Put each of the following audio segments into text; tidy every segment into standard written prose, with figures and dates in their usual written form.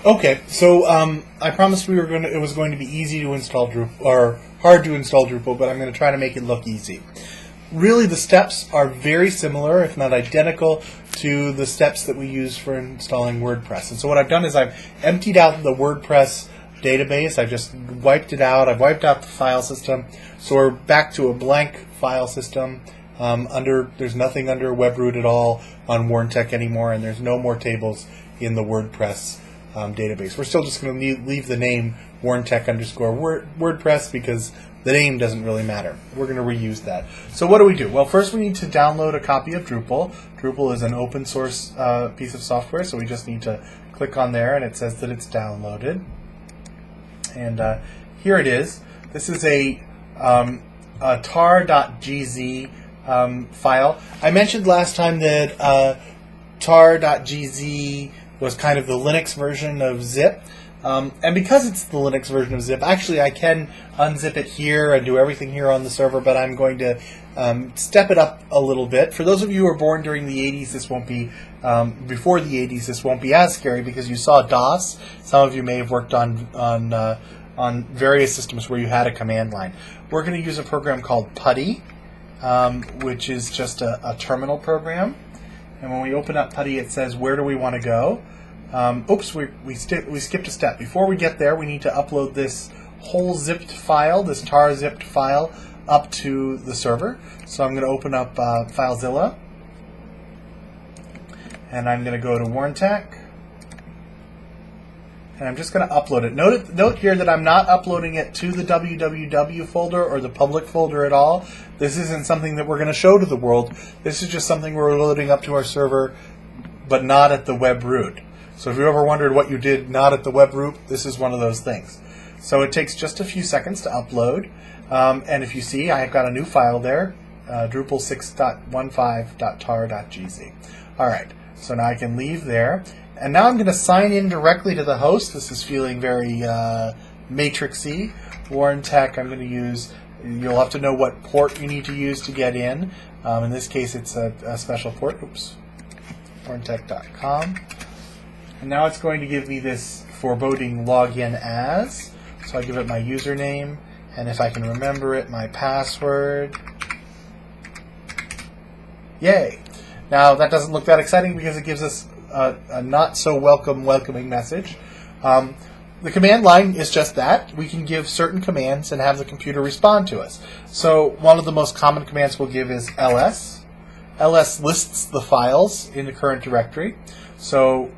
Okay, so I promised it was going to be easy to install Drupal, or hard to install Drupal, but I'm going to try to make it look easy. Really, the steps are very similar, if not identical, to the steps that we use for installing WordPress. And so what I've done is I've emptied out the WordPress database. I've just wiped it out. I've wiped out the file system. So we're back to a blank file system. There's nothing under WebRoot at all on Warntech anymore, and there's no more tables in the WordPress database. We're still just going to leave the name Warntech_WordPress because the name doesn't really matter. We're going to reuse that. So what do? Well, first we need to download a copy of Drupal. Drupal is an open source piece of software, so we just need to click on there, and it says that it's downloaded. And here it is. This is a tar.gz file. I mentioned last time that tar.gz was kind of the Linux version of zip. And because it's the Linux version of zip, actually I can unzip it here and do everything here on the server, but I'm going to step it up a little bit. For those of you who were born during the 80s, this won't be, before the 80s, this won't be as scary because you saw DOS. Some of you may have worked on various systems where you had a command line. We're going to use a program called PuTTY, which is just a terminal program. And when we open up PuTTY, it says, where do we want to go? Oops, we skipped a step. Before we get there, we need to upload this whole zipped file, this tar zipped file, up to the server. So I'm going to open up FileZilla, and I'm going to go to Warntech, and I'm just going to upload it. Note here that I'm not uploading it to the www folder or the public folder at all. This isn't something that we're going to show to the world. This is just something we're loading up to our server, but not at the web root. So if you ever wondered what you did not at the web root, this is one of those things. So it takes just a few seconds to upload. And if you see, I've got a new file there, Drupal 6.15.tar.gz. All right, so now I can leave there. And now I'm going to sign in directly to the host. This is feeling very matrixy. Warntech, I'm going to use, you'll have to know what port you need to use to get in. In this case, it's a special port. Oops, warntech.com. And now it's going to give me this foreboding login as. So I give it my username, and if I can remember it, my password. Yay! Now that doesn't look that exciting because it gives us a not so welcoming message. The command line is just that. We can give certain commands and have the computer respond to us. So one of the most common commands we'll give is ls. ls lists the files in the current directory. So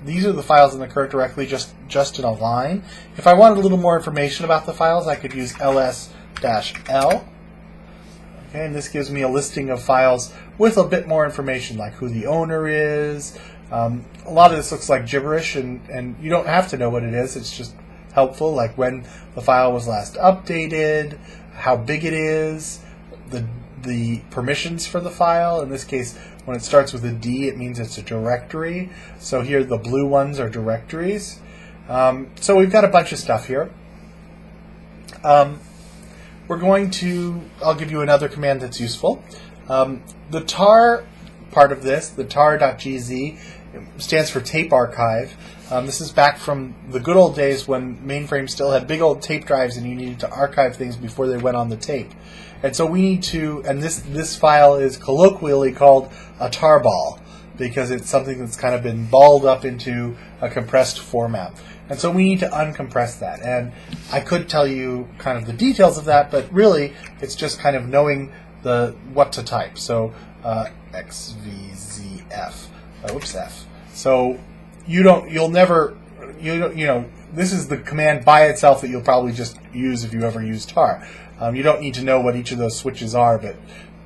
these are the files in the current directory just in a line. If I wanted a little more information about the files, I could use ls-l. Okay, and this gives me a listing of files with a bit more information, like who the owner is. A lot of this looks like gibberish, and you don't have to know what it is. It's just helpful, like when the file was last updated, how big it is, the permissions for the file. In this case, when it starts with a D, it means it's a directory. So here the blue ones are directories. So we've got a bunch of stuff here. We're going to, I'll give you another command that's useful. The tar part of this, the tar.gz, stands for tape archive. This is back from the good old days when mainframes still had big old tape drives and you needed to archive things before they went on the tape. And so we need to, and this file is colloquially called a tarball because it's something that's kind of been balled up into a compressed format. And so we need to uncompress that. And I could tell you kind of the details of that, but really it's just kind of knowing what to type. So xvzf, oops, f. So you'll never, this is the command by itself that you'll probably just use if you ever use tar. You don't need to know what each of those switches are, but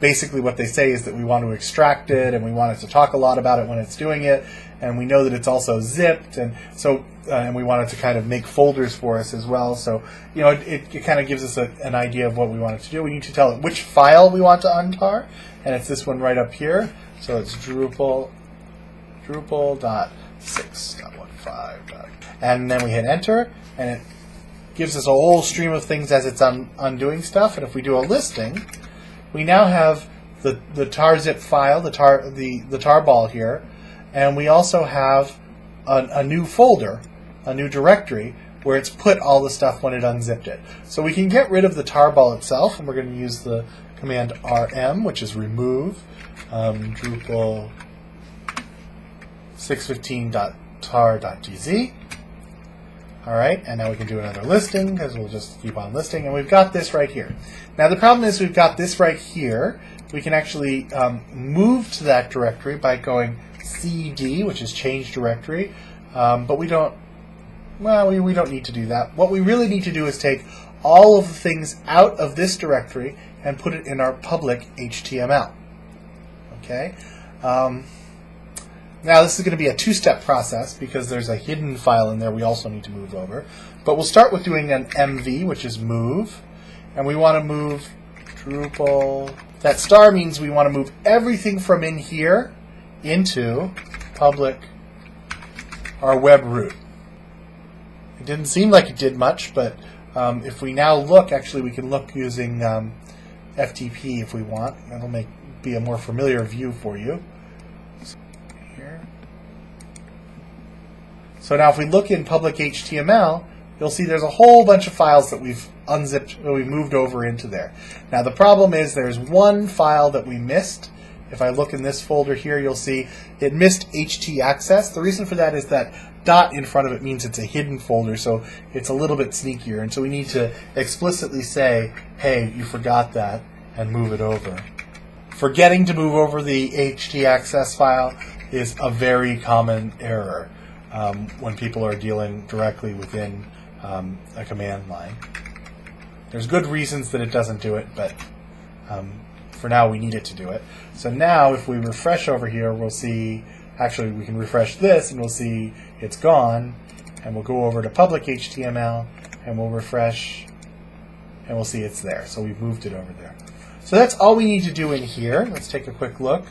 basically what they say is that we want to extract it, and we want it to talk a lot about it when it's doing it, and we know that it's also zipped, and so and we want it to kind of make folders for us as well. So it kind of gives us an idea of what we want it to do. We need to tell it which file we want to untar, and it's this one right up here. So it's Drupal.6.15. And then we hit enter, and it gives us a whole stream of things as it's undoing stuff. And if we do a listing, we now have the tarzip file, the tarball here, and we also have a new folder a new directory where it's put all the stuff when it unzipped it. So we can get rid of the tarball itself, and we're going to use the command rm, which is remove Drupal 615.tar.gz. All right, and now we can do another listing because we'll just keep on listing, and we've got this right here. Now the problem is we've got this right here. We can actually move to that directory by going cd, which is change directory, but we don't. Well, we don't need to do that. What we really need to do is take all of the things out of this directory and put it in our public HTML. Okay. Now this is going to be a two-step process because there's a hidden file in there we also need to move over. But we'll start with doing an MV, which is move. And we want to move Drupal. That star means we want to move everything from in here into public, our web root. It didn't seem like it did much, but if we now look, actually we can look using FTP if we want. That'll be a more familiar view for you. So now if we look in public HTML, you'll see there's a whole bunch of files that we've unzipped, that we moved over into there. Now the problem is there's one file that we missed. If I look in this folder here, you'll see it missed htaccess. The reason for that is that dot in front of it means it's a hidden folder, so it's a little bit sneakier. And so we need to explicitly say, hey, you forgot that, and move it over. Forgetting to move over the htaccess file is a very common error when people are dealing directly within a command line. There's good reasons that it doesn't do it, but for now we need it to do it. So now if we refresh over here, we'll see, actually we can refresh this and we'll see it's gone, and we'll go over to public HTML and we'll refresh and we'll see it's there. So we've moved it over there. So that's all we need to do in here. Let's take a quick look.